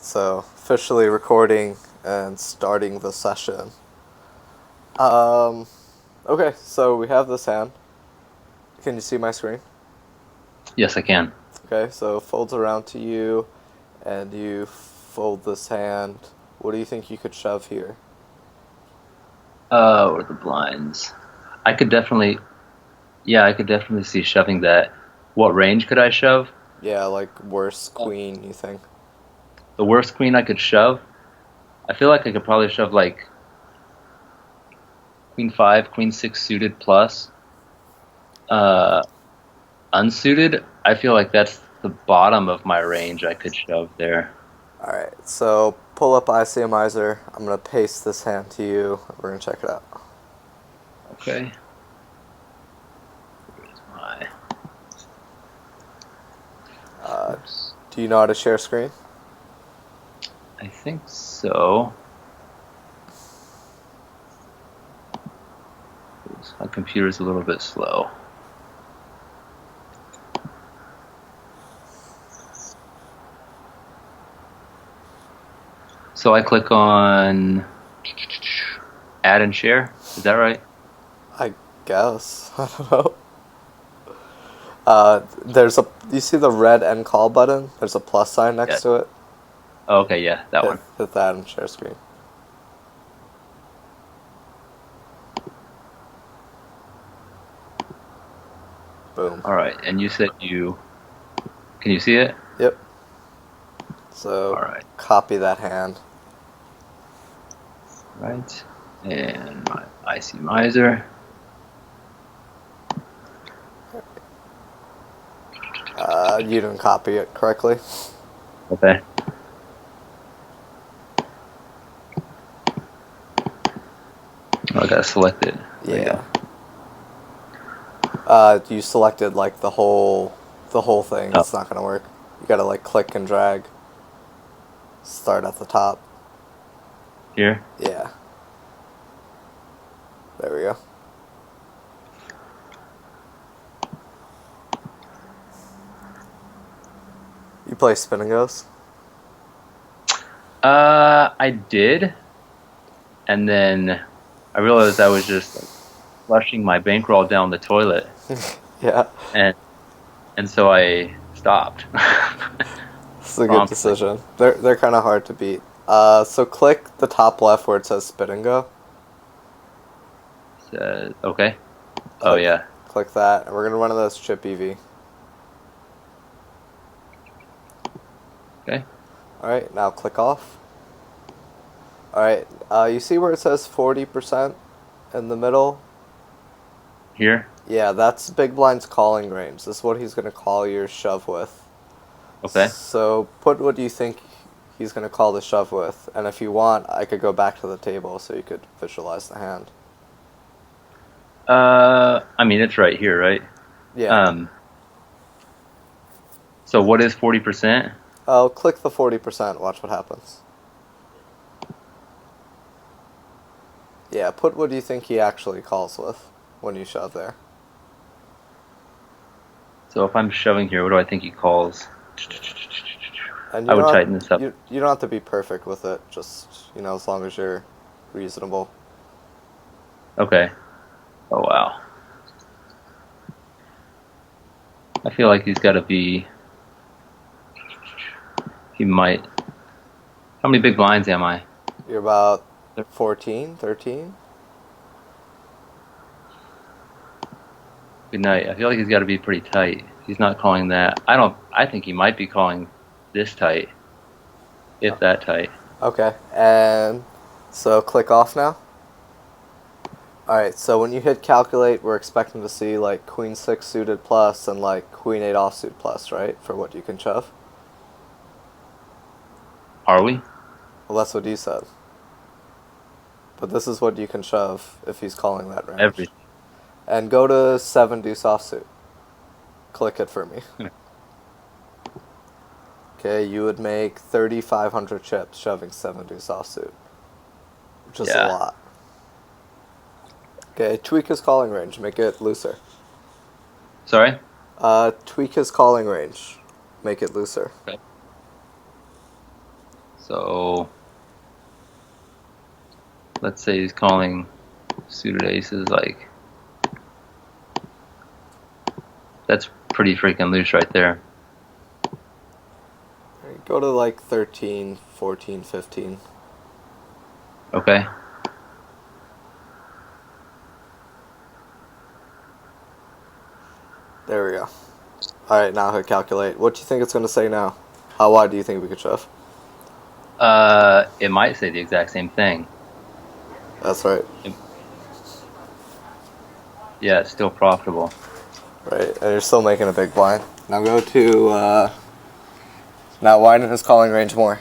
So officially recording and starting the session. Um, okay, so we have this hand. Can you see my screen? Yes, I can. Okay, so it folds around to you, and you fold this hand. What do you think you could shove here? What are the blinds? I could definitely, I could definitely see shoving that. What range could I shove? Yeah, like worst queen, you think? The worst queen I could shove? I feel like I could probably shove like queen five, queen six suited plus. Uh, Unsuited, I feel like that's the bottom of my range I could shove there. Alright, so pull up ICMIZER. I'm gonna paste this hand to you. We're gonna check it out. Okay. Here's my. Uh, Oops. do you know how to share screen? I think so. My computer's a little bit slow. So I click on add and share. Is that right? I guess. I don't know. You see the red end call button? There's a plus sign Yeah. next to it. Oh, okay, yeah, that one. Hit that and share screen. Boom. All right, and you said you can you see it? Yep. So All right, copy that hand. right, and my ICMIZER. You didn't copy it correctly. Okay. Oh, I gotta select it. There you Yeah. go. You selected like the whole thing. Oh, It's not gonna work. You gotta like click and drag. Start at the top. here. Yeah. There we go. You play spin and goes? I did, and then I realized I was just like flushing my bankroll down the toilet, Yeah. and so I stopped This is a good promptly. decision. They're kind of hard to beat. So click the top left where it says spin and go. Says okay. Oh Click yeah. click that, and we're gonna run this chip EV. Okay. All right, now click off. All right, you see where it says 40% in the middle? Here. Yeah, that's big blind's calling range. This is what he's gonna call your shove with. Okay. So put what you think he's gonna call the shove with, and if you want, I could go back to the table so you could visualize the hand. I mean it's right here, right? Yeah. Um, so what is 40%? I'll click the 40%. Watch what happens. Yeah, put what do you think he actually calls with when you shove there. So if I'm shoving here, what do I think he calls? And I would tighten this up. you don't have to be perfect with it. Just as long as you're reasonable. Okay. Oh wow. I feel like he's got to be. He might. How many big blinds am I? You're about 14, 13. Good night. I feel like he's got to be pretty tight. He's not calling that. I don't. I think he might be calling this tight, if that tight. Okay, and so click off now. Alright, so when you hit calculate, we're expecting to see like queen 6 suited plus and like queen 8 offsuit plus, right? For what you can shove. Are we? Well, that's what you said. But this is what you can shove if he's calling that range. Everything. And go to 7 deuce offsuit. Click it for me. Okay, you would make 3,500 chips shoving 7 deuce offsuit, which is a Yeah. lot. Okay, tweak his calling range. Make it looser. Sorry. Tweak his calling range. Make it looser. Okay. So let's say he's calling suited aces, like that's pretty freaking loose right there. Go to like 13, 14, 15. Okay. There we go. Alright, now hit calculate. What do you think it's going to say now? How wide do you think we could shove? It might say the exact same thing. That's right. Yeah, it's still profitable. Right, and you're still making a big blind. Now go to, now widen his calling range more.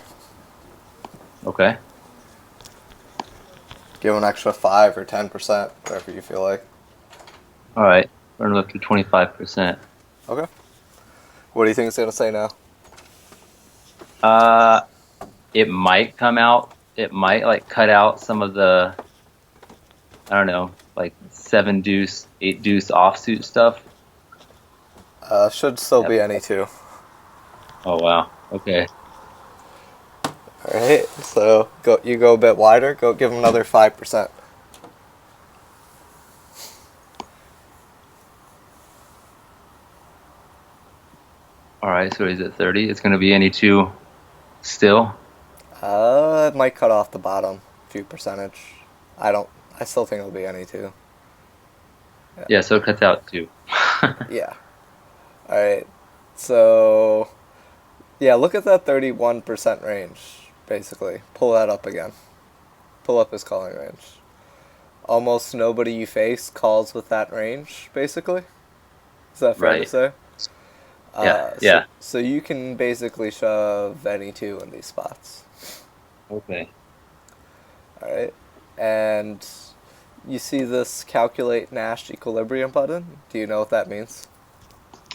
Okay. Give an extra 5 or 10%, whatever you feel like. All right. Run it up to 25%. Okay. What do you think it's going to say now? It might come out. It might like cut out some of the, I don't know, like 7 deuce, 8 deuce offsuit stuff. Should still be any 2. Oh wow. Okay. Alright, so you go a bit wider, go give him another 5%. All right. So he's at 30. It's going to be any 2 still. It might cut off the bottom few percentage. I still think it'll be any 2. Yeah. So it cuts out 2. Yeah. Alright, so yeah, look at that 31% range, basically. Pull that up again. Pull up his calling range. Almost nobody you face calls with that range, basically. Is that fair to Right. say? Yeah. Yeah. So you can basically shove any 2 in these spots. Okay. Alright? And you see this calculate Nash equilibrium button? Do you know what that means?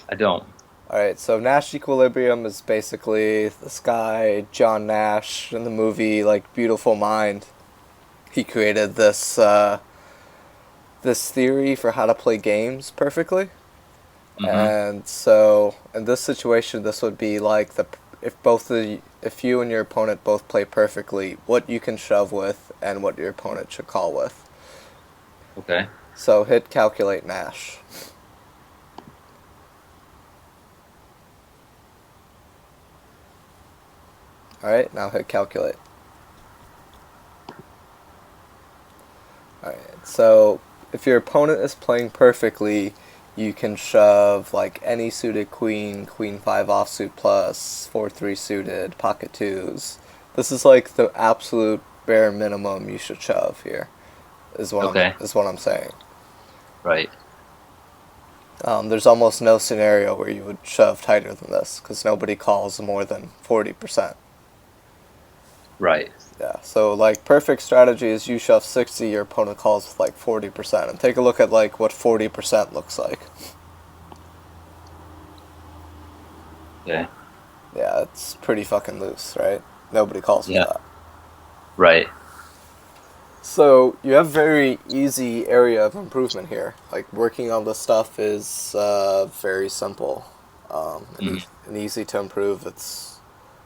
I don't. Alright, so Nash equilibrium is basically this guy, John Nash, in the movie like Beautiful Mind. He created this this theory for how to play games perfectly. Mm-hmm. And so in this situation, this would be like if you and your opponent both play perfectly, what you can shove with and what your opponent should call with. Okay. So hit calculate Nash. Alright, now hit calculate. Alright, so if your opponent is playing perfectly, you can shove like any suited queen, queen 5 offsuit plus, 4-3 suited, pocket 2s. This is like the absolute bare minimum you should shove here, is what I'm saying. Right. There's almost no scenario where you would shove tighter than this, because nobody calls more than 40%. Right. Yeah, so like perfect strategy is you shove 60, your opponent calls with like 40%, and take a look at like what 40% looks like. Okay. Yeah, it's pretty fucking loose, right? Nobody calls with that. Right. So you have very easy area of improvement here. Like working on this stuff is very simple and easy to improve. It's,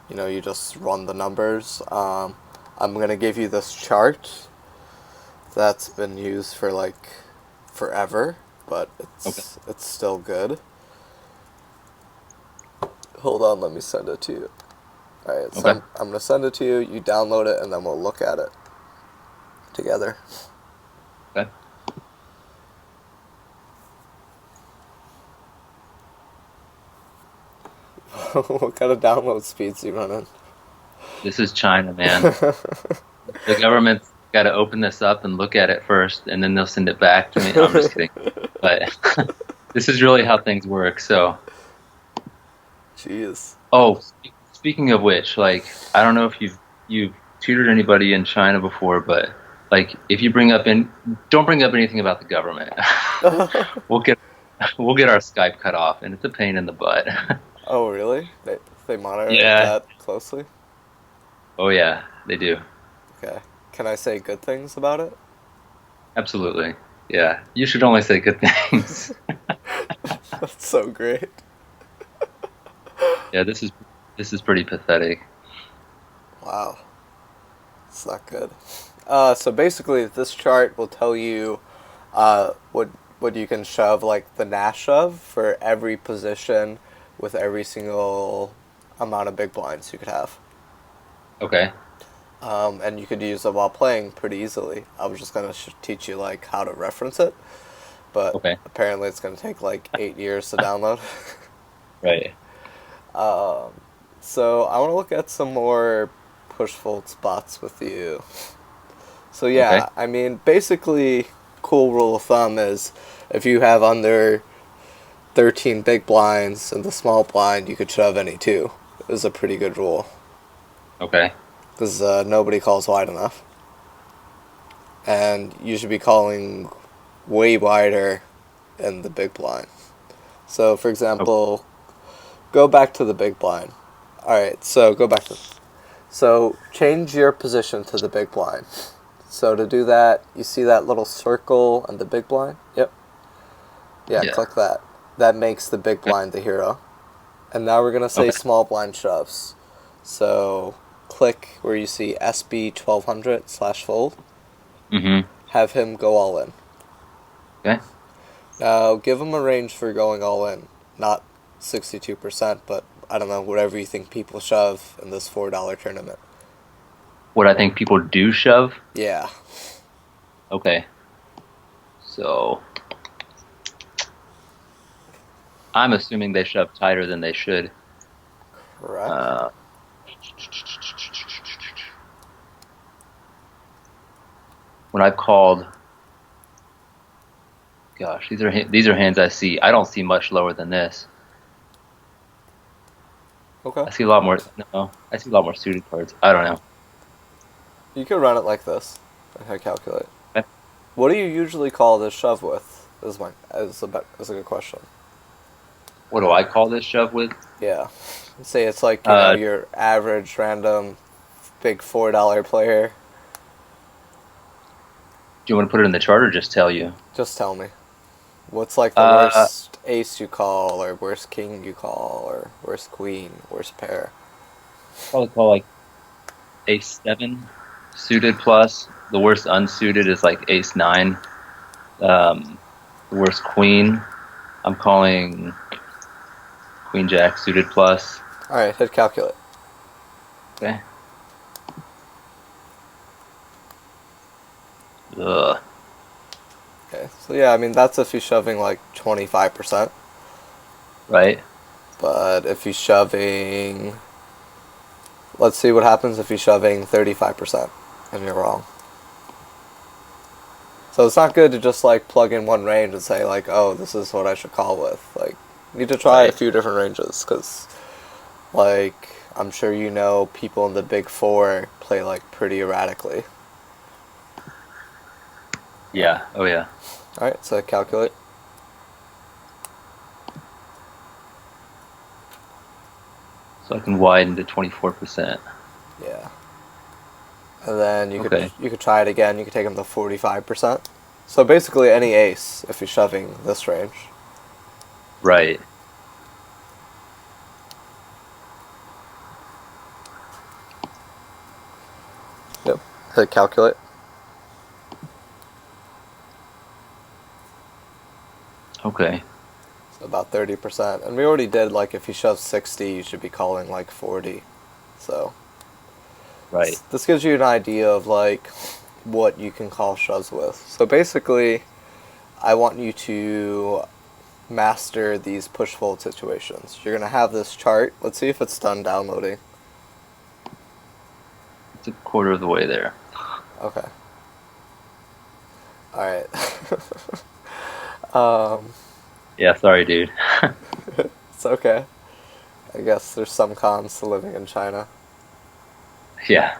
you just run the numbers. I'm gonna give you this chart that's been used for like forever, but it's still good. Hold on, let me send it to you. Alright, so I'm gonna send it to you, you download it, and then we'll look at it together. Okay. What kind of download speeds you running? This is China, man. The government's got to open this up and look at it first, and then they'll send it back to me. No, I'm just kidding. But this is really how things work. So. Jeez. Oh, speaking of which, like, I don't know if you've tutored anybody in China before, but like, if you don't bring up anything about the government. we'll get our Skype cut off, and it's a pain in the butt. Oh, really? They monitor it Yeah. that closely? Oh yeah, they do. Okay. Can I say good things about it? Absolutely. Yeah. You should only say good things. That's so great. Yeah, this is pretty pathetic. Wow, it's not good. So basically, this chart will tell you what you can shove, like the Nash of for every position with every single amount of big blinds you could have. Okay. And you could use it while playing pretty easily. I was just gonna teach you like how to reference it, but Okay. apparently it's gonna take like 8 years to download. Right. So I want to look at some more push fold spots with you. So Okay. yeah, I mean basically, cool rule of thumb is if you have under 13 big blinds and the small blind, you could shove any two. Is a pretty good rule Okay. because nobody calls wide enough, and you should be calling way wider in the big blind. So, for Okay. example, go back to the big blind. All right, so go back to. So change your position to the big blind. So to do that, you see that little circle on the big blind? Yep. Yeah, Yeah. click that. That makes the big Okay. blind the hero. And now we're gonna say Okay. small blind shoves. So click where you see SB 1200 slash fold. Mm-hmm. Have him go all in. Okay. Now give him a range for going all in. Not 62%, but I don't know, whatever you think people shove in this $4 tournament. What I think people do shove. Yeah. Okay. So I'm assuming they shove tighter than they should. Correct. Uh, when I've called, gosh, these are hands I see. I don't see much lower than this. Okay. I see a lot more. No, I see a lot more suited cards. I don't know. You could run it like this. I calculate. Okay. What do you usually call this shove with? Is a good question. What do I call this shove with? Yeah. Say it's like, Uh, your average random big $4 player. do you want to put it in the chart or just tell you? Just tell me. What's like the Uh, worst ace you call, or worst king you call, or worst queen, worst pair? probably call like ace seven suited plus. The worst unsuited is like ace nine. The worst queen, I'm calling queen jack suited plus. Alright, hit calculate. Okay. Ugh. Okay, so yeah, I mean, that's if you're shoving like 25%. Right. But if you're shoving. Let's see what happens if you're shoving 35% and you're wrong. So it's not good to just like plug in one range and say like, oh, this is what I should call with. Like, you need to try a Right. few different ranges because, like, I'm sure you know people in the big four play like pretty erratically. Yeah. Oh yeah. All right, so calculate. So I can widen to 24%. Yeah, and then Okay. you could try it again. You could take them to 45%. So basically, any ace if you're shoving this range. Right. Yep. Hit calculate. Okay. About 30%. And we already did, like, if you shove 60, you should be calling, like, 40. So, Right. this gives you an idea of, like, what you can call shoves with. So, basically, I want you to master these push fold situations. You're going to have this chart. Let's see if it's done downloading. It's a quarter of the way there. Okay. Alright. um, Yeah. Sorry, dude. it's okay. I guess there's some cons to living in China. Yeah.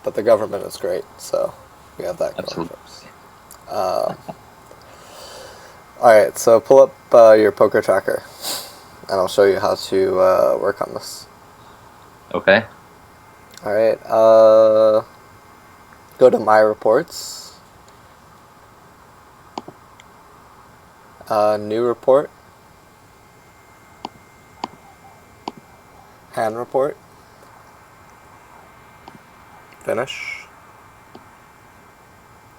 But the government is great, so we have that going Absolutely. for us. Alright, so pull up your PokerTracker, and I'll show you how to work on this. Okay. Alright, go to My Reports, New Report, Hand Report, Finish.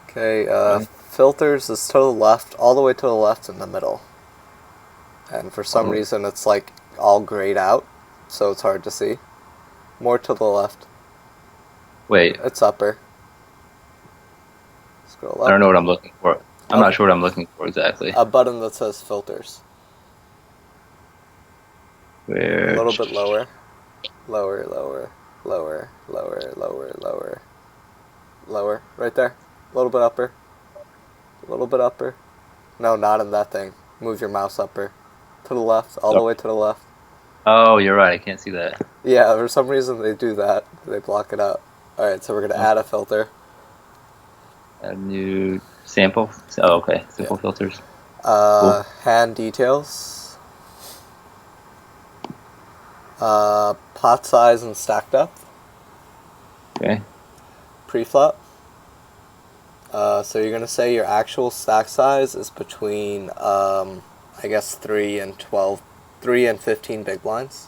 Okay, Right. filters is to the left, all the way to the left in the middle. And for some Oh, reason it's like all grayed out, so it's hard to see. More to the left. wait, It's upper. Scroll I don't up. know what I'm looking for. I'm not Okay. sure what I'm looking for exactly. A button that says filters. A Where? little bit lower. Lower, lower, lower, lower, lower, lower. Lower. Right there. A little bit upper. A little bit upper. No, not in that thing. Move your mouse upper. To the left. All the way to the left. Oh, you're right. I can't see that. Yeah, for some reason they do that. They block it out. Alright, so we're going to add a filter. A new sample. Oh, okay. Yeah. Simple filters. Cool. Hand details. Pot size and stack depth. Okay. Preflop. So you're gonna say your actual stack size is between, I guess 3 and 15 big blinds.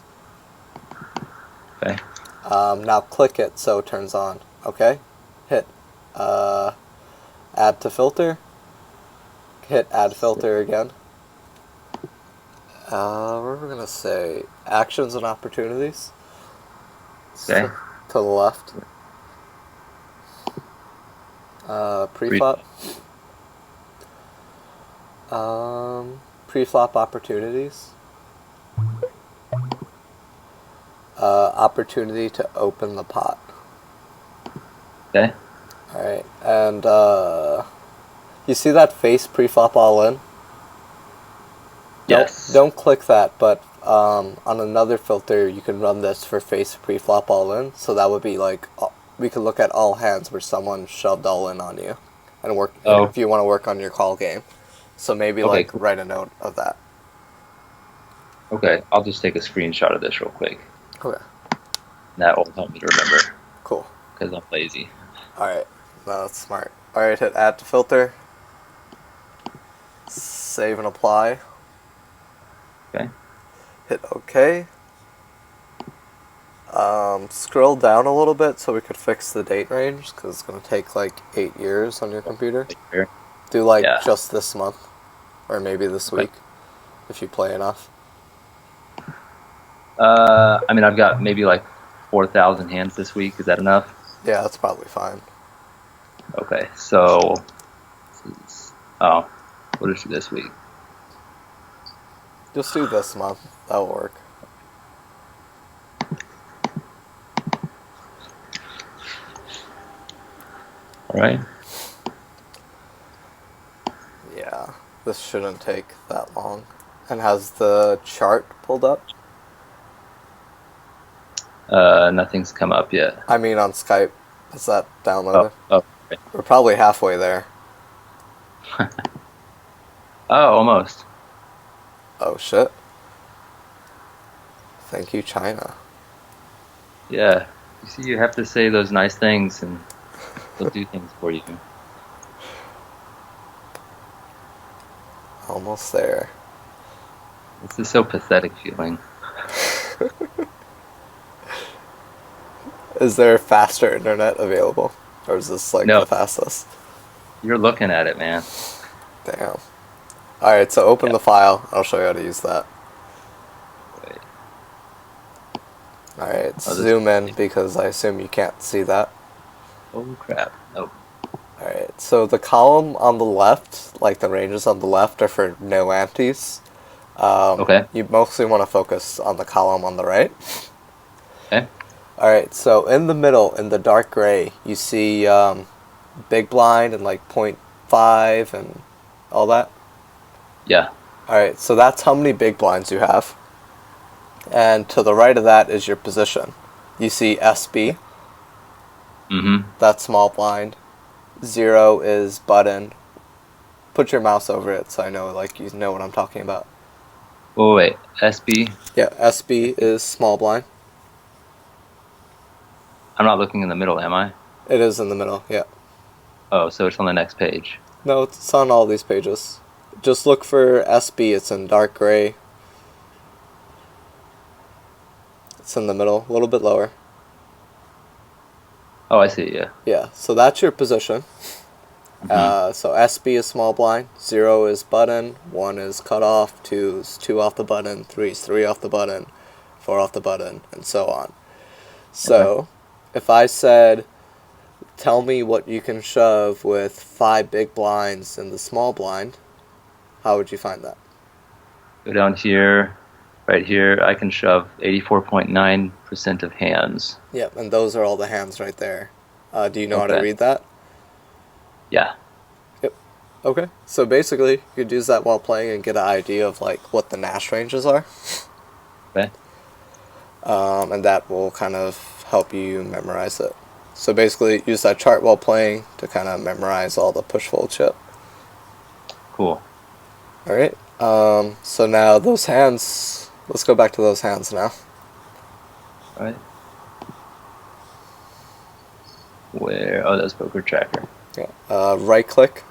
Okay. Now click it so it turns on. Okay. Hit add to filter. Hit add filter again. What are we gonna say? Actions and opportunities. Okay. To the left. Preflop. Preflop opportunities. Opportunity to open the pot. Okay. Alright, and you see that face preflop all in? Yes. Don't click that, but on another filter you can run this for face preflop all in, so that would be like, we could look at all hands where someone shoved all in on you, and work Oh. if you want to work on your call game. So maybe Okay, like cool. write a note of that. Okay. I'll just take a screenshot of this real quick. Okay. That will help me to remember Cool. because I'm lazy. Alright, no, that's smart. Alright, hit add to filter. Save and apply. Okay. Hit OK. Scroll down a little bit so we could fix the date range, because it's going to take like 8 years on your computer. Here. Do like Yeah. just this month, or maybe this Okay. week, if you play enough. I mean, I've got maybe like 4,000 hands this week. Is that enough? Yeah, that's probably fine. Okay. So, oh, what is this week? Just do this month. That'll work. All right. Yeah, this shouldn't take that long. And has the chart pulled up? Nothing's come up yet. I mean on Skype. Is that downloaded? Oh, okay. We're probably halfway there. Oh, almost. Oh shit. Thank you, China. Yeah. You see, you have to say those nice things, and they'll do things for you. Almost there. This is so pathetic feeling. Is there faster internet available? Or is this like No. the fastest? You're looking at it, man. Damn. Alright, so open Yeah. the file. I'll show you how to use that. Wait. Alright, Oh, zoom in because I assume you can't see that. Oh crap. Oh. Alright, so the column on the left, like the ranges on the left, are for no antes. Okay. You mostly want to focus on the column on the right. Okay. Alright, so in the middle, in the dark gray, you see big blind and like 0.5 and all that. Yeah. Alright, so that's how many big blinds you have. And to the right of that is your position. You see SB, Mm-hmm. that's small blind. 0 is button. Put your mouse over it so I know like you know what I'm talking about. Oh wait. SB. Yeah, SB is small blind. I'm not looking in the middle, am I? It is in the middle, yeah. Oh, so it's on the next page. No, it's on all these pages. Just look for SB, it's in dark gray. It's in the middle, a little bit lower. Oh, I see. Yeah. Yeah, so that's your position. Hmm. So SB is small blind, 0 is button, 1 is cut off, 2 is 2 off the button, 3 is 3 off the button, 4 off the button, and so on. Okay. So if I said, tell me what you can shove with 5 big blinds in the small blind, how would you find that? Go down here, right here. I can shove 84.9% of hands. Yep, and those are all the hands right there. Do you know how to Okay. read that? Yeah. Yep. Okay. So basically, you could use that while playing and get an idea of like what the Nash ranges are, Okay. and that will kind of help you memorize it. So basically, use that chart while playing to kind of memorize all the push fold shit. Cool. All right. So now those hands. Let's go back to those hands now. All right. Where? Oh, that's PokerTracker. Yeah. Right click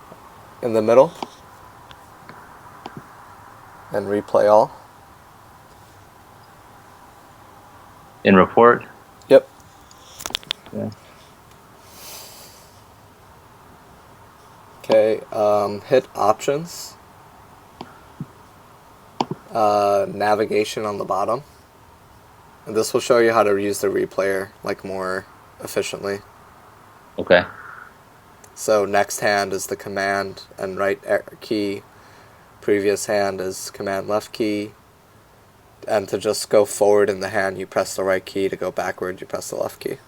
in the middle and replay all. In report. Yep. Yeah. Okay. Hit options. Navigation on the bottom. And this will show you how to use the replayer like more efficiently. Okay. So next hand is the command and right key. Previous hand is command left key. And to just go forward in the hand, you press the right key. To go backward, you press the left key.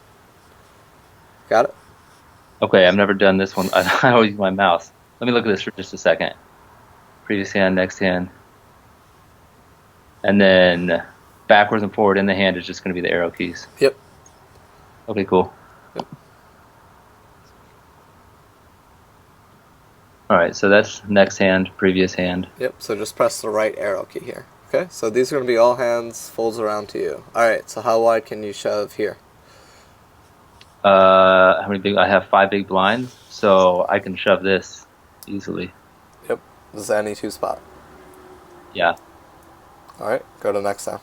Got it? Okay. I've never done this one. I always use my mouse. Let me look at this for just a second. Previous hand, next hand, and then backwards and forward in the hand is just going to be the arrow keys. Yep. Okay. Cool. Yep. All right. So that's next hand, previous hand. Yep. So just press the right arrow key here. Okay. So these are going to be all hands, folds around to you. All right. So how wide can you shove here? How many big? I have 5 big blinds, so I can shove this easily. Yep. This is any two spot. Yeah. All right. Go to next hand.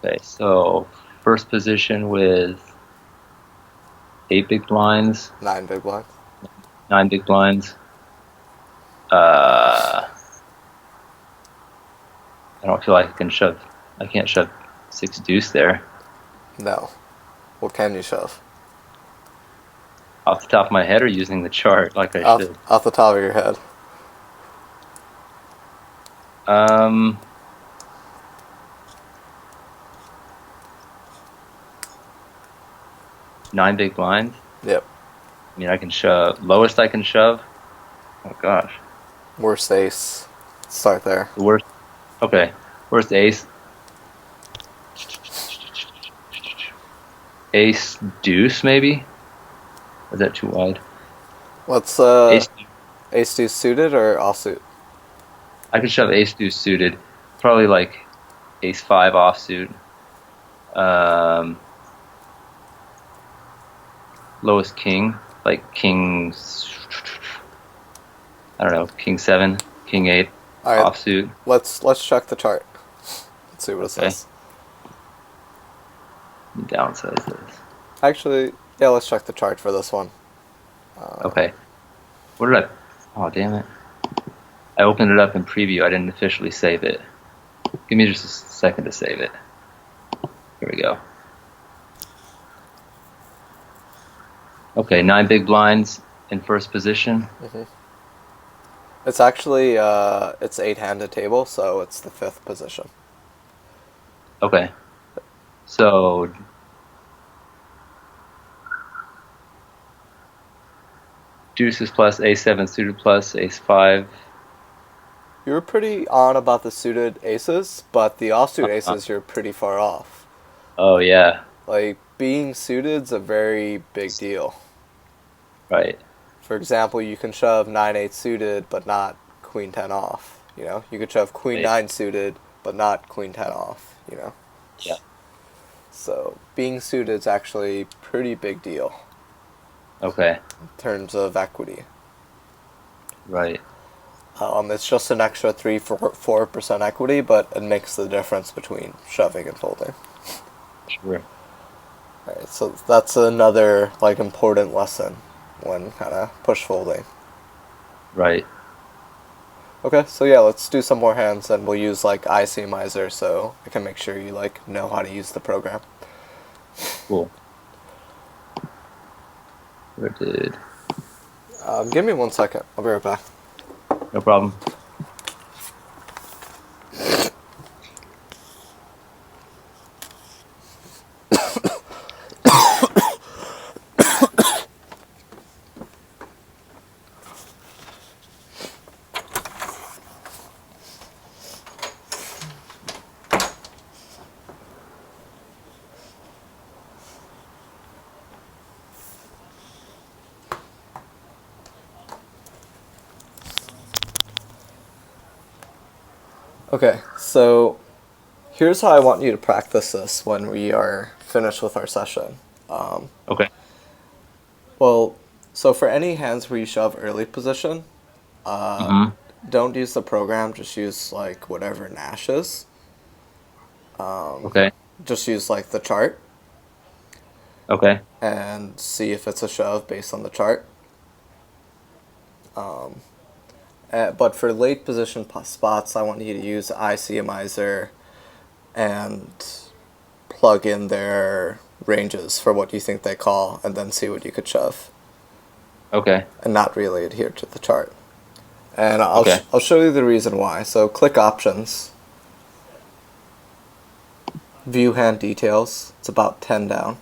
Okay. So first position with 8 big blinds, 9 big blinds. 9 big blinds. I don't feel like I can shove. I can't shove 6 deuce there. No. What can you shove? Off the top of my head, or using the chart like I Off, should. off the top of your head. Um. 9 big blinds. Yep. I mean, I can shove. Lowest I can shove. Oh gosh. Worst ace. Start there. The worst. Okay. Worst ace. Ace deuce maybe. Or is that too wide? What's Ace. ace deuce suited or offsuit? I could shove ace deuce suited. Probably like ace 5 offsuit. Lowest king, like king. I don't know, king 7, king 8 All right. offsuit. Let's check the chart. Let's see what it Okay. says. Downsize this. Actually, yeah, let's check the chart for this one. Okay. What did I? Oh damn it! I opened it up in preview. I didn't officially save it. Give me just a second to save it. Here we go. Okay, 9 big blinds in first position. It's actually it's 8-handed table, so it's the 5th position. Okay. So deuces plus a7 suited plus ace 5. You were pretty on about the suited aces, but the offsuit aces you're pretty far off. Oh yeah. Like being suited's a very big deal. Right. For example, you can shove 9-8 suited, but not queen 10 off. You know, you could shove queen 9 suited, but not queen 10 off. You know. Yeah. So being suited is actually pretty big deal Okay. in terms of equity. Right. It's just an extra 3-4% equity, but it makes the difference between shoving and folding. Sure. Alright, so that's another like important lesson when kind of push folding. Right. Okay, so yeah, let's do some more hands and we'll use like ICMIZER so I can make sure you like know how to use the program. Cool. Where did? Give me 1 second. I'll be right back. No problem. Okay, so here's how I want you to practice this when we are finished with our session. Okay. Well, so for any hands where you shove early position, Mm-hmm. don't use the program, just use like whatever Nash is. Okay. Just use like the chart Okay. and see if it's a shove based on the chart. But for late position spots, I want you to use ICMIZER and plug in their ranges for what you think they call, and then see what you could shove, Okay. and not really adhere to the chart. And Okay. I'll show you the reason why. So click options, view hand details. It's about 10 down.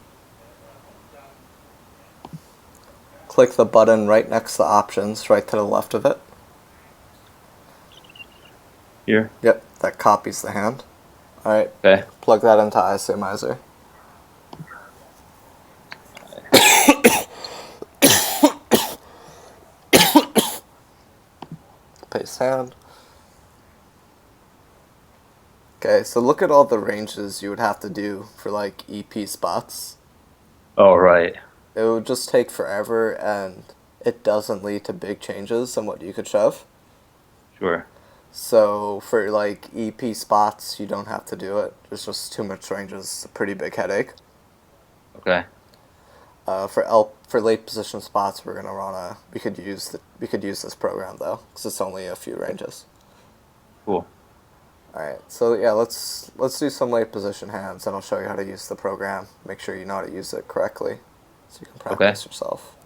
Click the button right next to the options, right to the left of it. Here. Yep, that copies the hand. Alright, Okay. plug that into ICMIZER. Paste hand. Okay, so look at all the ranges you would have to do for like EP spots. All right. It would just take forever and it doesn't lead to big changes in what you could shove. Sure. So for like EP spots, you don't have to do it. There's just too much ranges. It's a pretty big headache. Okay. For late position spots, we could use this program though, because it's only a few ranges. Cool. All right, so yeah, let's do some late position hands, and I'll show you how to use the program. Make sure you know how to use it correctly, so you can Okay. practice yourself.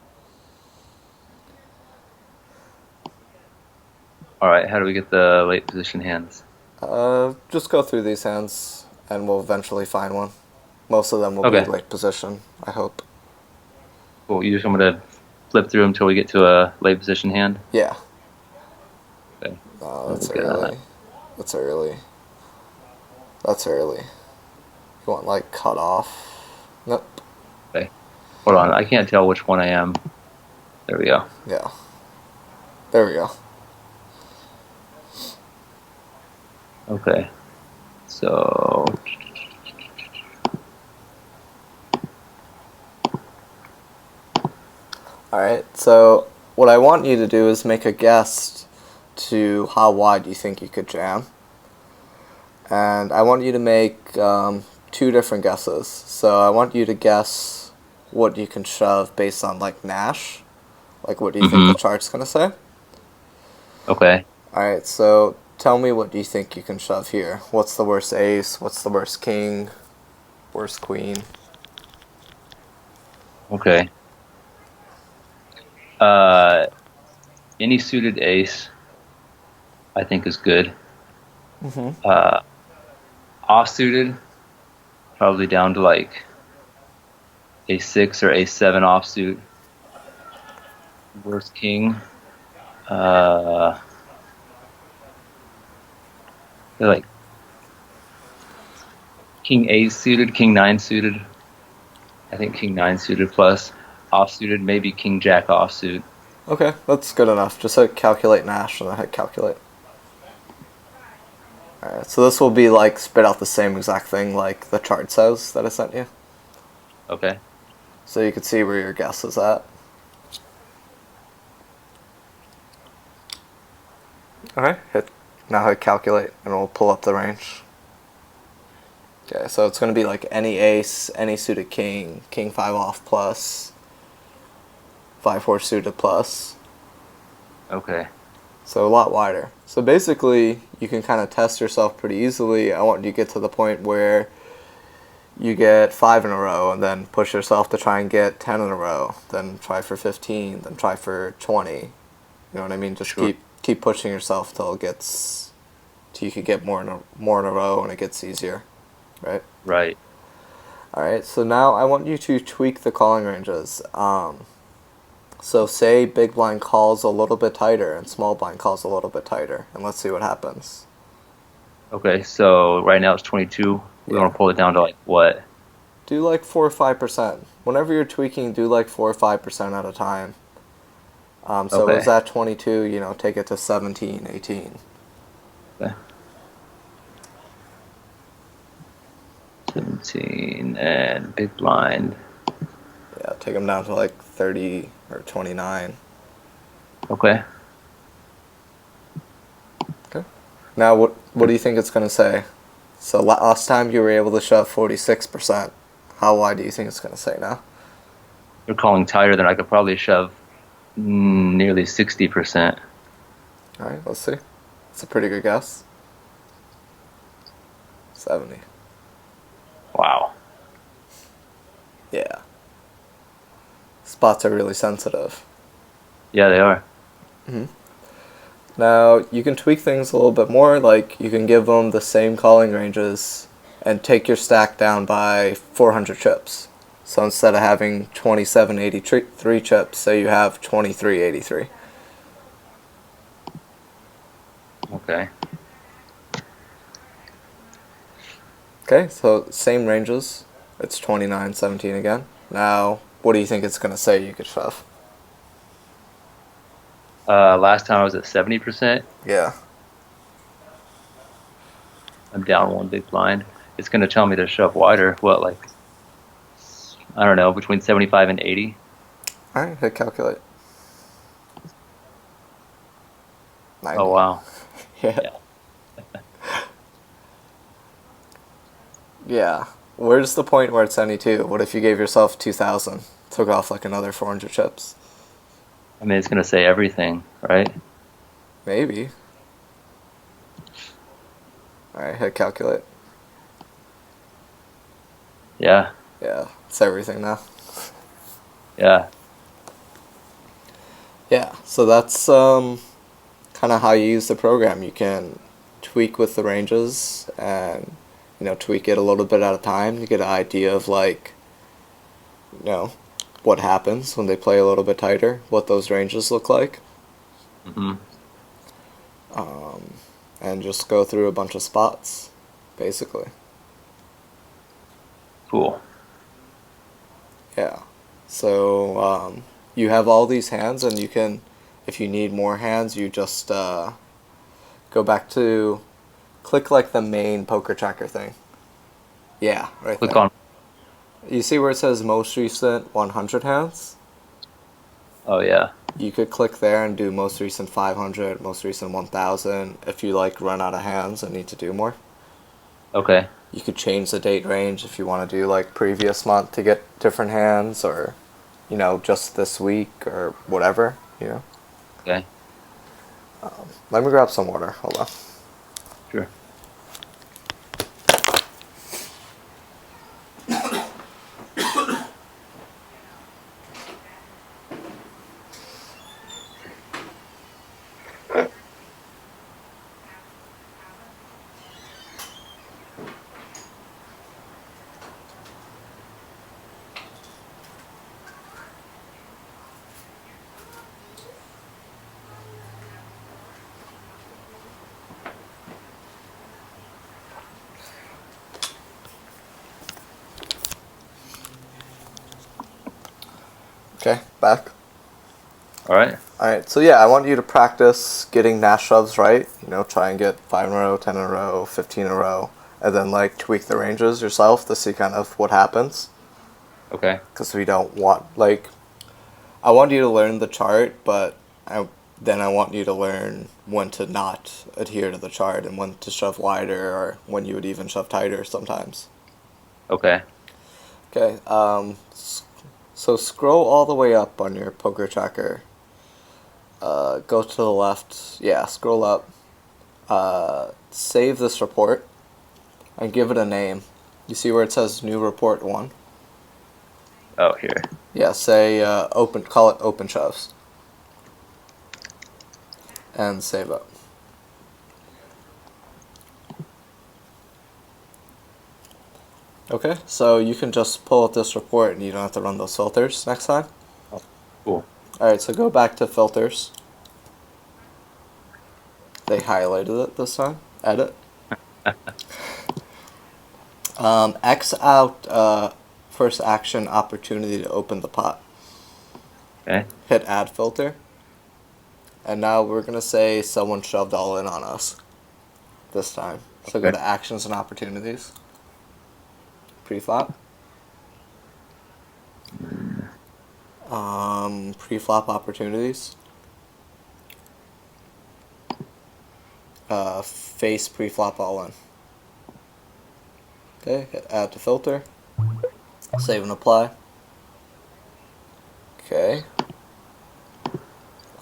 All right. How do we get the late position hands? Just go through these hands, and we'll eventually find one. Most of them will be Okay. late position, I hope. Cool. You just want me to flip through until we get to a late position hand? Yeah. Okay. Oh, Let me that's look at that. early. That's early. That's early. You want like cut off? Nope. Okay. Hold on. I can't tell which one I am. There we go. Yeah. There we go. Okay. So. Alright, so what I want you to do is make a guess to how wide you think you could jam. And I want you to make two different guesses. So I want you to guess what you can shove based on like Nash. Like what do you think Mm-hmm. the chart's going to say? Okay. Alright, so tell me what do you think you can shove here. What's the worst ace? What's the worst king? Worst queen? Okay. Uh, any suited ace, I think is good. Mm-hmm. Off suited, probably down to like a6 or a7 offsuit. Worst king, uh, like king 8 suited, king 9 suited. I think king 9 suited plus off suited, maybe king jack offsuit. Okay, that's good enough. Just hit calculate Nash and then hit calculate. Alright, so this will be like spit out the same exact thing like the chart says that I sent you. Okay. So you can see where your guess is at. Alright, now hit calculate and we'll pull up the range. Okay, so it's going to be like any ace, any suited king, king 5 off plus, 5-4 suited plus. Okay. So a lot wider. So basically, you can kind of test yourself pretty easily. I want you to get to the point where you get 5 in a row and then push yourself to try and get 10 in a row. Then try for 15, then try for 20. You know what I mean? Just Sure. keep pushing yourself till it gets till you could get more in a row and it gets easier, right? Right. All right. So now I want you to tweak the calling ranges. So say big blind calls a little bit tighter and small blind calls a little bit tighter, and let's see what happens. Okay, so right now it's 22. We Yeah. want to pull it down to like what? Do like 4 or 5%. Whenever you're tweaking, do like 4 or 5% at a time. So it was Okay. at 22, you know, take it to 17, 18. Okay. 17 and big blind. Yeah, take them down to like 30 or 29. Okay. Okay. Now, what do you think it's going to say? So last time you were able to shove 46%. How wide do you think it's going to say now? You're calling tighter than I could probably shove nearly 60%. All right, let's see. It's a pretty good guess. 70. Wow. Yeah. Spots are really sensitive. Yeah, they are. Now, you can tweak things a little bit more, like you can give them the same calling ranges and take your stack down by 400 chips. So instead of having 2783 chips, say you have 2383. Okay. Okay, so same ranges. It's 2917 again. Now, what do you think it's going to say you could shove? Last time I was at 70%. Yeah. I'm down one big blind. It's going to tell me to shove wider. What, like, I don't know, between 75 and 80? Alright, hit calculate. 90. Oh, wow. Yeah. Yeah. Yeah. Where's the point where it's 72? What if you gave yourself 2,000? Took off like another 400 chips? I mean, it's going to say everything, right? Maybe. Alright, hit calculate. Yeah. Yeah, it's everything now. Yeah. Yeah, so that's kind of how you use the program. You can tweak with the ranges and, you know, tweak it a little bit at a time to get an idea of, like, you know, what happens when they play a little bit tighter, what those ranges look like, Hmm. and just go through a bunch of spots, basically. Cool. Yeah. So you have all these hands, and you can, if you need more hands, you just go back to, click like the main PokerTracker thing. Yeah, right Click there. on. You see where it says most recent 100 hands? Oh, yeah. You could click there and do most recent 500, most recent 1000 if you like run out of hands and need to do more. Okay. You could change the date range if you want to do like previous month to get different hands, or, you know, just this week or whatever, you know. Okay. Let me grab some water. Hold on. Sure. Okay, back. All right. Alright, so yeah, I want you to practice getting Nash shoves right. You know, try and get 5 in a row, 10 in a row, 15 in a row, and then like tweak the ranges yourself to see kind of what happens. Okay. Because we don't want, like, I want you to learn the chart, but then I want you to learn when to not adhere to the chart and when to shove wider, or when you would even shove tighter sometimes. Okay. Okay. So scroll all the way up on your PokerTracker. Go to the left. Yeah, scroll up. Save this report and give it a name. You see where it says new report 1? Oh, here. Yeah, say open. Call it open shoves and save it. Okay, so you can just pull up this report and you don't have to run those filters next time. Oh, cool. Alright, so go back to filters. They highlighted it this time. Edit. X out first action opportunity to open the pot. Okay. Hit add filter. And now we're going to say someone shoved all in on us this time. So go Okay. to actions and opportunities. Pre-flop. Pre-flop opportunities. Face pre-flop all in. Okay, hit add to filter. Save and apply. Okay.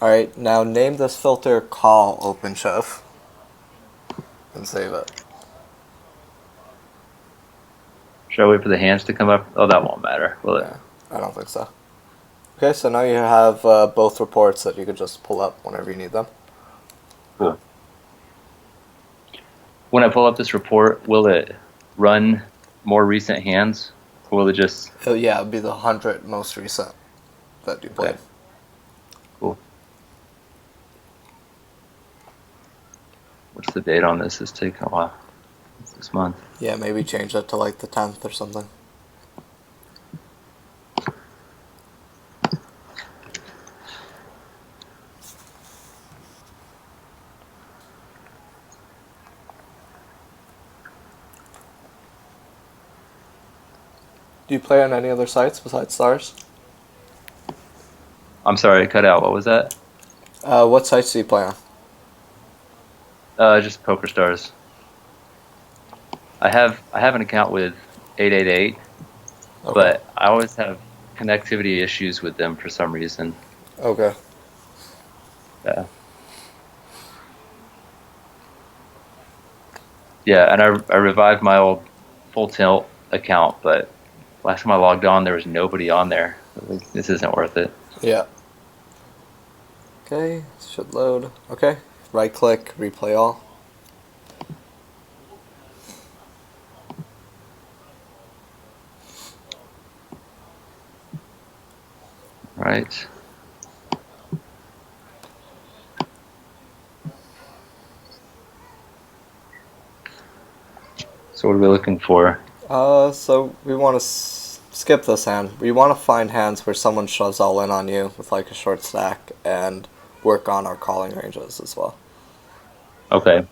Alright, now name this filter call open shove. And save it. Should I wait for the hands to come up? Oh, that won't matter, will it? Yeah, I don't think so. Okay, so now you have both reports that you could just pull up whenever you need them. Cool. When I pull up this report, will it run more recent hands? Or will it just... Yeah, it would be the 100 most recent that you played. Okay. Cool. What's the date on this? It's taking a while. It's this month. Yeah, maybe change it to like the 10th or something. Do you play on any other sites besides Stars? I'm sorry, it cut out. What was that? What sites do you play on? Just PokerStars. I have an account with 888, Okay. but I always have connectivity issues with them for some reason. Okay. Yeah. Yeah, and I revived my old Full Tilt account, but last time I logged on, there was nobody on there. Like, this isn't worth it. Yeah. Okay, should load. Okay, right click, replay all. Right. So what are we looking for? So we want to skip this hand. We want to find hands where someone shoves all in on you with like a short stack and work on our calling ranges as well. Okay.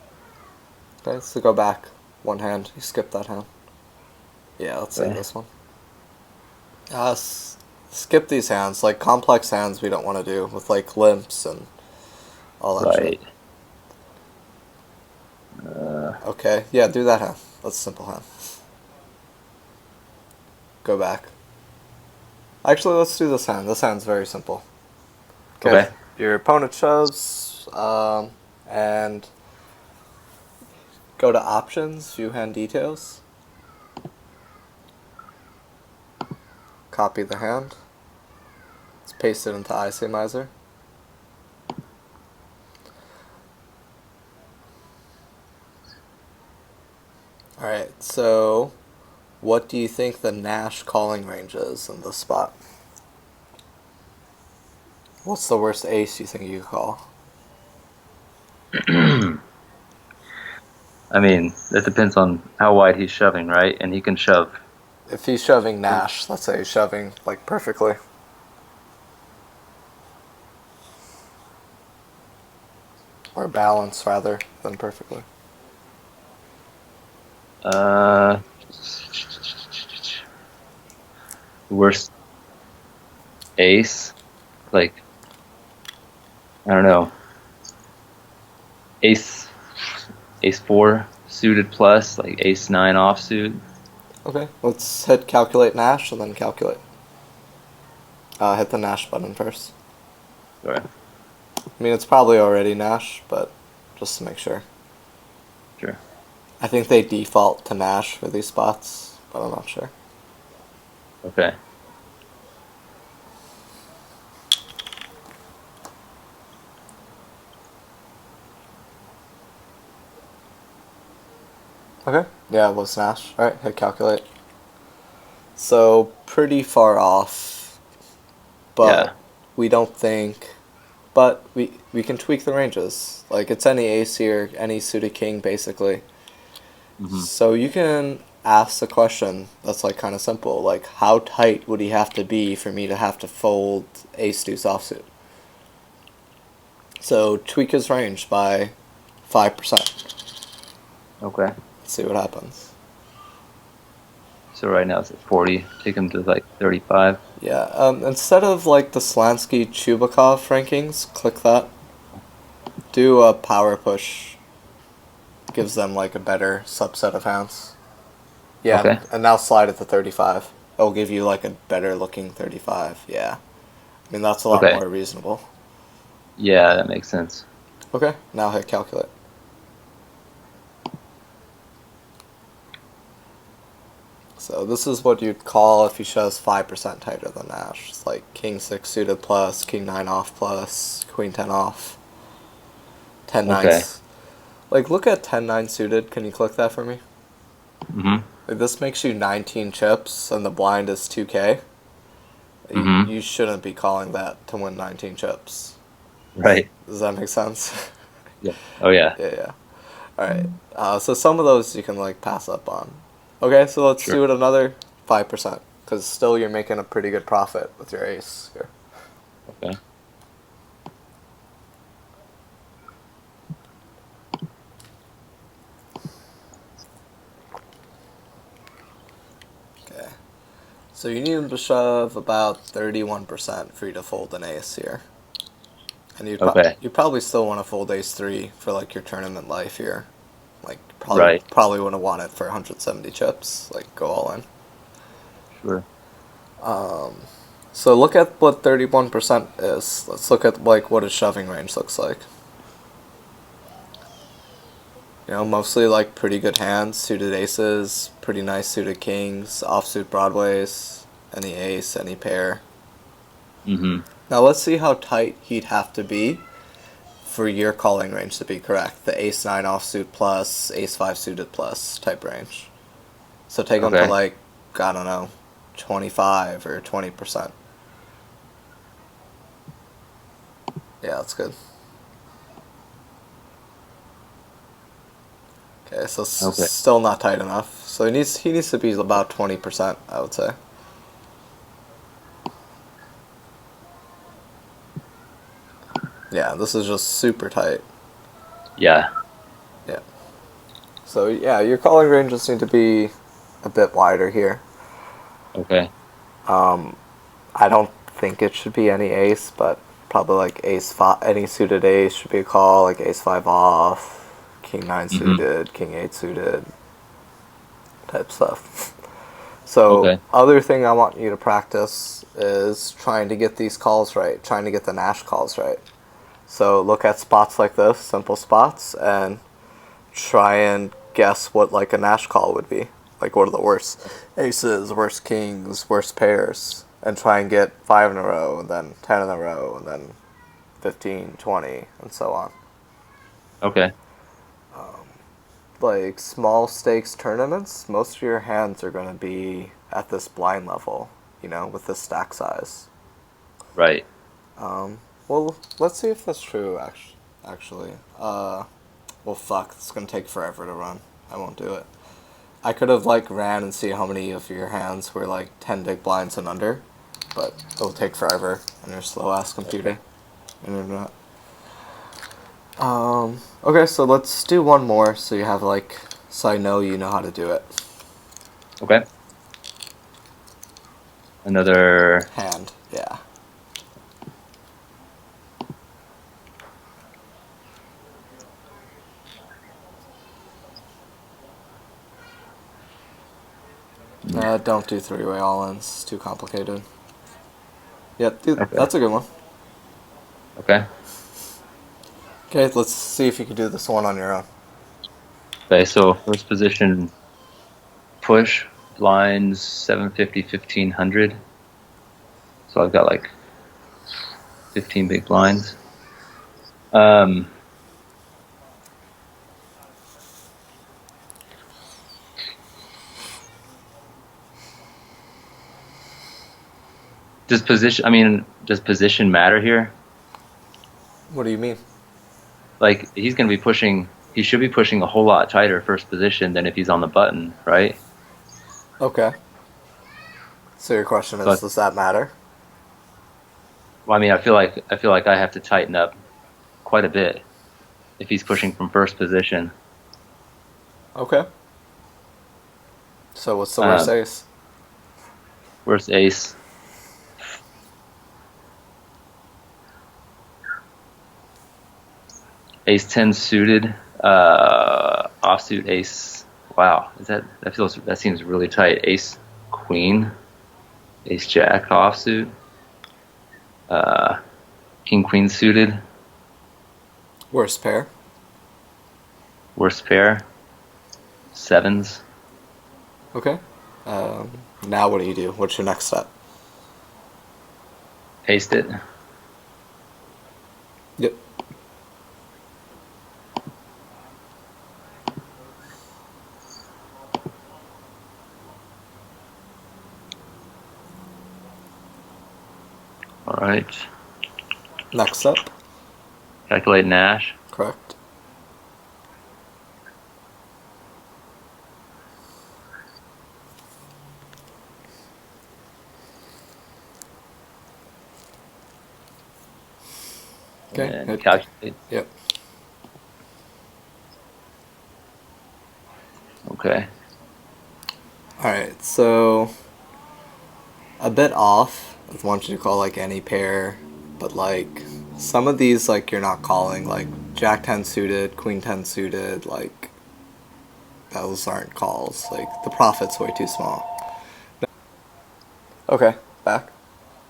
Okay, so go back one hand. You skip that hand. Yeah, let's see Okay. this one. Skip these hands. Like complex hands we don't want to do with like limps and all that Right. shit. Okay, yeah, do that hand. That's a simple hand. Go back. Actually, let's do this hand. This hand's very simple. Okay. Your opponent shoves, and go to options, view hand details. Copy the hand. Let's paste it into ICMIZER. Alright, so what do you think the Nash calling range is in this spot? What's the worst ace you think you could call? I mean, it depends on how wide he's shoving, right? And he can shove. If he's shoving Nash, let's say he's shoving like perfectly. Or balance rather than perfectly. Worst ace, like, I don't know, ace 4 suited plus, like ace 9 offsuit. Okay, let's hit calculate Nash and then calculate. Hit the Nash button first. Sure. I mean, it's probably already Nash, but just to make sure. Sure. I think they default to Nash for these spots, but I'm not sure. Okay. Okay. Yeah, it was Nash. Alright, hit calculate. So, pretty far off, but Yeah. we don't think. But we can tweak the ranges. Like, it's any ace here, any suited king, basically. Hmm. So, you can ask the question that's, like, kind of simple. Like, how tight would he have to be for me to have to fold ace deuce offsuit? So, tweak his range by 5%. Okay. Let's see what happens. So right now it's at 40. Take him to like 35. Yeah, instead of like the Slansky Chubakov rankings, click that. Do a power push. Gives them like a better subset of hands. Yeah, Okay. and now slide it to 35. It'll give you like a better looking 35. Yeah. I mean, that's a lot Okay. more reasonable. Yeah, that makes sense. Okay, now hit calculate. So this is what you'd call if he shows 5% tighter than Nash. It's like King 6 suited plus, King 9 off plus, Queen 10 off, 10 Okay. 9s. Like, look at 10-9 suited. Can you click that for me? Hmm. Like, this makes you 19 chips, and the blind is 2K. Hmm. You shouldn't be calling that to win 19 chips. Right. Does that make sense? Yeah. Oh yeah. Yeah, yeah. Alright. So some of those you can, like, pass up on. Okay, so let's Sure. do it another 5%. Because still you're making a pretty good profit with your ace here. Okay. Okay. So you need him to shove about 31% for you to fold an ace here. And Okay. you probably still want to fold ace 3 for like your tournament life here. Like Right. probably wouldn't want it for 170 chips. Like go all in. Sure. So look at what 31% is. Let's look at like what his shoving range looks like. You know, mostly like pretty good hands, suited aces, pretty nice suited kings, offsuit broadways, any ace, any pair. Hmm. Now let's see how tight he'd have to be for your calling range to be correct. The ace 9 offsuit plus, ace 5 suited plus type range. So take him to Okay. like, I don't know, 25 or 20%. Yeah, that's good. Okay, so Okay. still not tight enough. So he needs to be about 20%, I would say. Yeah, this is just super tight. Yeah. Yeah. So yeah, your calling ranges need to be a bit wider here. Okay. I don't think it should be any ace, but probably like ace five, any suited ace should be a call, like ace 5 off, king 9 Hmm. suited, king 8 suited, type stuff. So Okay. other thing I want you to practice is trying to get these calls right, trying to get the Nash calls right. So look at spots like this, simple spots, and try and guess what like a Nash call would be. Like what are the worst aces, worst kings, worst pairs, and try and get 5 in a row, and then 10 in a row, and then 15, 20, and so on. Okay. Like small stakes tournaments, most of your hands are going to be at this blind level, you know, with this stack size. Right. Well, let's see if that's true, actually. Well, fuck, it's going to take forever to run. I won't do it. I could have, like, ran and see how many of your hands were, like, 10 big blinds and under, but it'll take forever on your slow-ass computer. Internet. Okay, so let's do one more so you have, like, so I know you know how to do it. Okay. Another. Hand, yeah. Don't do three-way all-ins. Too complicated. Yep, dude, Okay. that's a good one. Okay. Okay, let's see if you can do this one on your own. Okay. So first position push blinds 750, 1500. So I've got like 15 big blinds. Um, does position matter here? What do you mean? Like he's going to be pushing, he should be pushing a whole lot tighter first position than if he's on the button, right? Okay. So your question So, is, does that matter? well, I mean, I feel like I have to tighten up quite a bit if he's pushing from first position. Okay. So what's the worst Um, ace? Where's ace? Ace 10 suited, offsuit ace. Wow, that seems really tight. Ace queen, ace jack offsuit, uh, king queen suited, Worst pair? worst pair, sevens. Okay. Now what do you do? What's your next step? Paste it. Yep. All right. Next step? Calculate Nash. Correct. Okay. And Hit. calculate. Yep. Okay. Alright, so a bit off. I want you to call like any pair, but like some of these like you're not calling, like Jack 10 suited, Queen 10 suited, like those aren't calls. Like the profit's way too small. Okay, back.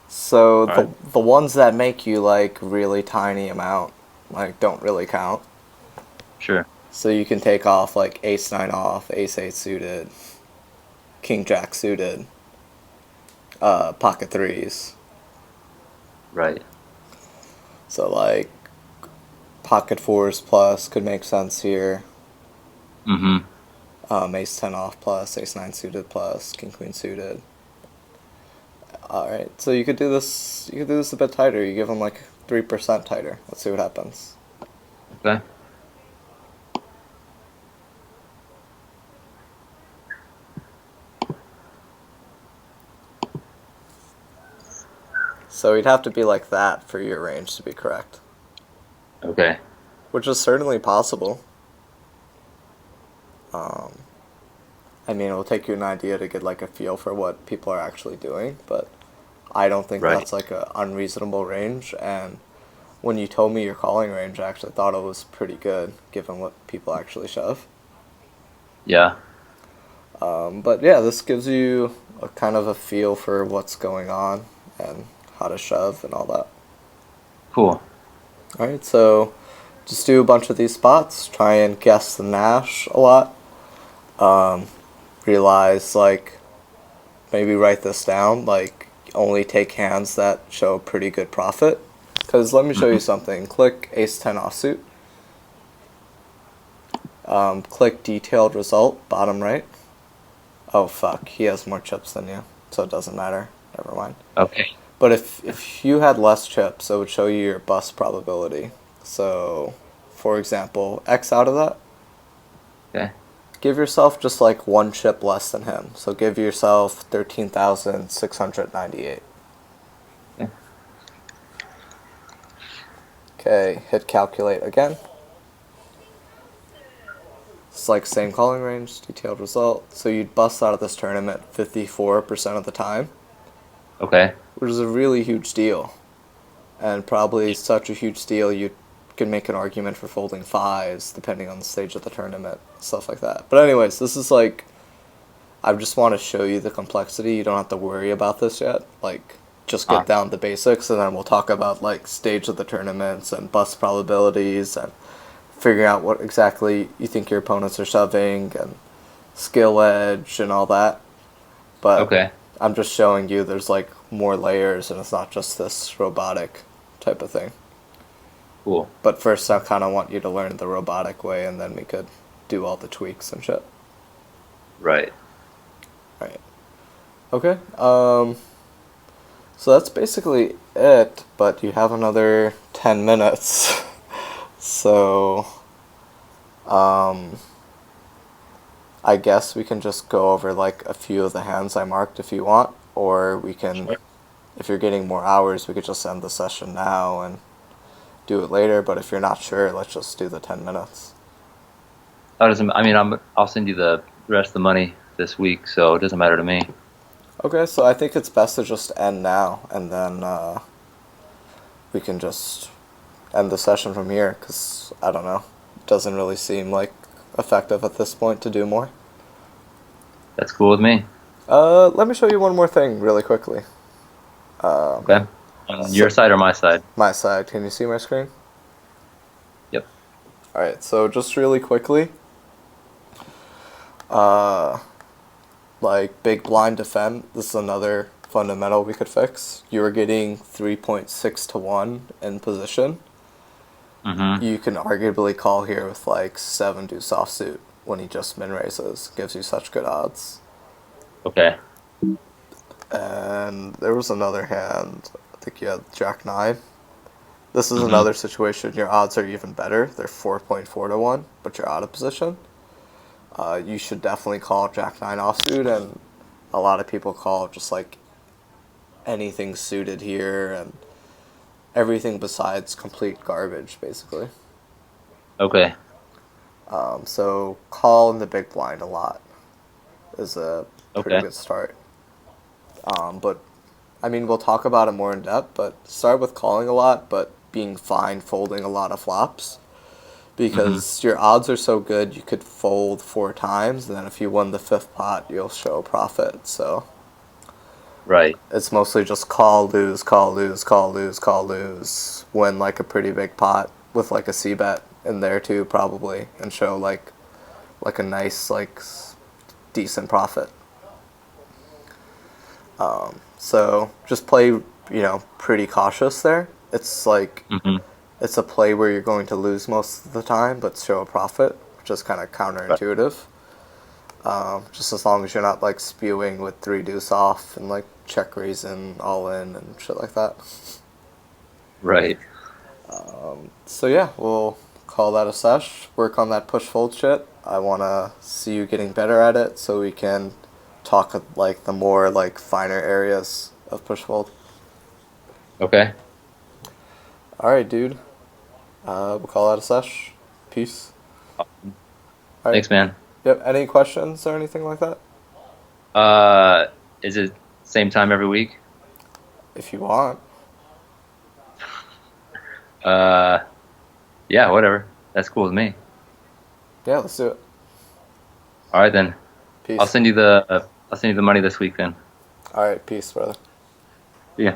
So All the right. the ones that make you like really tiny amount, like don't really count. Sure. So you can take off like Ace 9 off, Ace 8 suited, King Jack suited, pocket threes. Right. So like pocket fours plus could make sense here. Mm-hmm. Ace 10 off plus, Ace 9 suited plus, King Queen suited. Alright, so you could do this. You could do this a bit tighter. You give them like 3% tighter. Let's see what happens. Okay. So you'd have to be like that for your range to be correct, Okay. which is certainly possible. Um, I mean, it'll take you an idea to get like a feel for what people are actually doing, but I don't think Right. that's like a unreasonable range. And when you told me your calling range, I actually thought it was pretty good given what people actually shove. Yeah. But yeah, this gives you a kind of a feel for what's going on and how to shove and all that. Cool. Alright, so just do a bunch of these spots, try and guess the Nash a lot. Realize, like, maybe write this down, like, only take hands that show pretty good profit. Because let me show Mm-hmm. you something. Click Ace 10 offsuit. Click detailed result, bottom right. Oh fuck, he has more chips than you, so it doesn't matter. Never mind. Okay. But if you had less chips, it would show you your bust probability. So, for example, X out of that, Okay. give yourself just like one chip less than him. So give yourself 13,698. Okay. Okay, hit calculate again. It's like same calling range, detailed result. So you'd bust out of this tournament 54% of the time, Okay. which is a really huge deal. And probably such a huge deal you can make an argument for folding fives depending on the stage of the tournament, stuff like that. But anyways, this is like I just want to show you the complexity. You don't have to worry about this yet. Like, just get Ah, down the basics, and then we'll talk about like stage of the tournaments and bust probabilities and figuring out what exactly you think your opponents are shoving and skill edge and all that. But okay, I'm just showing you there's like more layers, and it's not just this robotic type of thing. cool. But first, I kind of want you to learn the robotic way, and then we could do all the tweaks and shit. Right. Right. Okay. So that's basically it. But you have another 10 minutes. So, um, I guess we can just go over like a few of the hands I marked if you want, or we can, Sure. if you're getting more hours, we could just end the session now and do it later. But if you're not sure, let's just do the 10 minutes. That doesn't. I mean, I'll send you the rest of the money this week, so it doesn't matter to me. Okay, so I think it's best to just end now, and then we can just end the session from here, because, I don't know, it doesn't really seem like effective at this point to do more. That's cool with me. Let me show you one more thing really quickly. Okay. On So, your side or my side? my side, can you see my screen? Yep. Alright, so just really quickly, uh, like big blind defend, this is another fundamental we could fix. You were getting 3.6 to 1 in position. Mm-hmm. You can arguably call here with like 7 deuce offsuit when he just min raises. Gives you such good odds. Okay. And there was another hand, I think you had Jack 9. This is Mm-hmm. another situation, your odds are even better. They're 4.4 to 1, but you're out of position. You should definitely call Jack 9 offsuit, and a lot of people call just like anything suited here and everything besides complete garbage, basically. Okay. So call in the big blind a lot is a pretty Okay. good start. But I mean, we'll talk about it more in depth. But start with calling a lot, but being fine folding a lot of flops Mm-hmm. because your odds are so good. You could fold 4 times, and then if you win the fifth pot, you'll show profit. So Right. it's mostly just call, lose, call, lose, call, lose, call, lose. Win like a pretty big pot with like a C bet in there too, probably, and show like a nice decent profit. So just play, pretty cautious there. It's like Mm-hmm. it's a play where you're going to lose most of the time, but show a profit, which is kind of Right. counterintuitive. Just as long as you're not like spewing with 3 deuce off and like check raising all in and shit like that. Right. So yeah, we'll call that a sesh. Work on that push fold shit. I wanna see you getting better at it, so we can talk like the more like finer areas of push fold. Okay. All right, dude. We'll call that a sesh. Peace. All right. Thanks, man. Yep. Any questions or anything like that? Uh, is it same time every week? If you want. Uh, yeah, whatever. That's cool with me. Yeah, let's do it. All right then. Peace. I'll send you the money this week then. All right, peace, brother. Yeah.